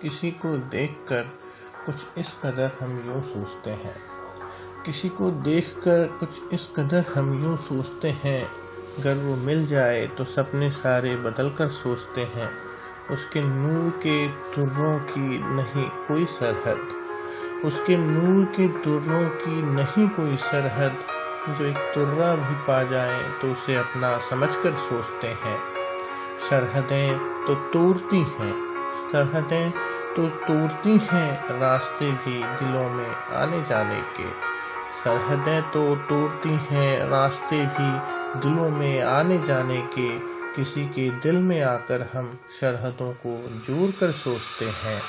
किसी को देखकर कुछ इस कदर हम यूँ सोचते हैं, किसी को देखकर कुछ इस कदर हम यूँ सोचते हैं, अगर वो मिल जाए तो सपने सारे बदल कर सोचते हैं। उसके नूर के दुर्रों की नहीं कोई सरहद, उसके नूर के दुर्रों की नहीं कोई सरहद, जो एक तुर्रा भी पा जाए तो उसे अपना समझकर सोचते हैं। सरहदें तो तोड़ती हैं, सरहदें तो तोड़ती हैं रास्ते भी दिलों में आने जाने के। सरहदें तो तोड़ती हैं रास्ते भी दिलों में आने जाने के। किसी के दिल में आकर हम सरहदों को जोड़ कर सोचते हैं।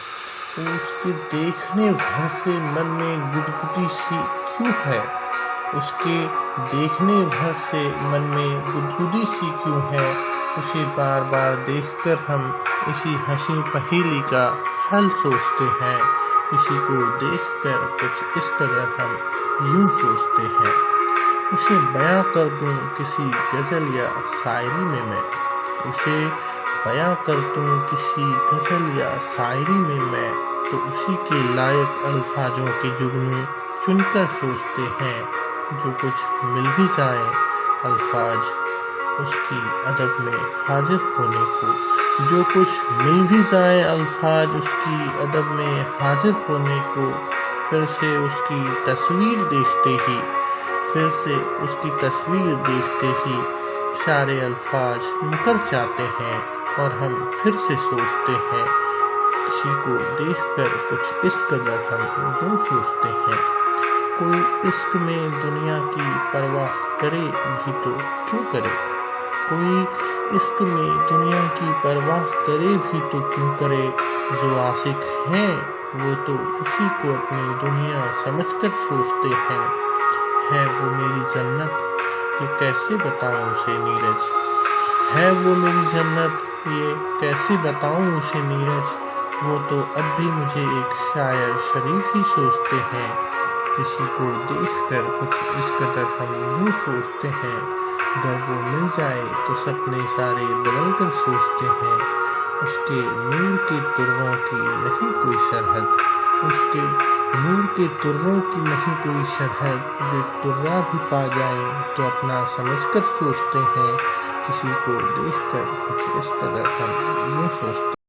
तो उसके देखने भर से मन में गुदगुदी सी क्यों है, उसके देखने भर से मन में गुदगुदी सी क्यों है। उसे बार बार देखकर हम इसी हंसी पहेली का हल सोचते हैं। किसी को देखकर कुछ इस कदर हम यूँ सोचते हैं। उसे बयां कर दूं किसी गज़ल या शायरी में मैं, उसे बयां कर दूं किसी गज़ल या शायरी में मैं, तो उसी के लायक अल्फाजों के जुगनू चुनकर सोचते हैं। जो कुछ मिल भी जाए अल्फाज उसकी अदब में हाजिर होने को, जो कुछ मिल भी जाए अल्फाज उसकी अदब में हाजिर होने को, फिर से उसकी तस्वीर देखते ही, फिर से उसकी तस्वीर देखते ही सारे अल्फाज मुकर जाते हैं और हम फिर से सोचते हैं। किसी को देखकर कुछ इस कदर हम यूँ सोचते हैं। कोई इश्क में दुनिया की परवाह करे भी तो क्यों करे, कोई इश्क में दुनिया की परवाह करे भी तो क्यों करे। जो आशिक हैं वो तो उसी को अपनी दुनिया समझकर सोचते हैं। है वो मेरी जन्नत ये कैसे बताऊं उसे नीरज, है वो मेरी जन्नत ये कैसे बताऊं उसे नीरज। वो तो अब भी मुझे एक शायर शरीफ ही सोचते हैं। किसी को देखकर कुछ इस कदर हम यूँ सोचते हैं, अगर वो मिल जाए तो सपने सारे बदल कर सोचते हैं। उसके नूर के तुर्रों की नहीं कोई सरहद, उसके नूर के तुर्रों की नहीं कोई सरहद, जो तुर्रा भी पा जाए तो अपना समझकर सोचते हैं। किसी को देखकर कुछ इस कदर हम यूँ सोचते हैं।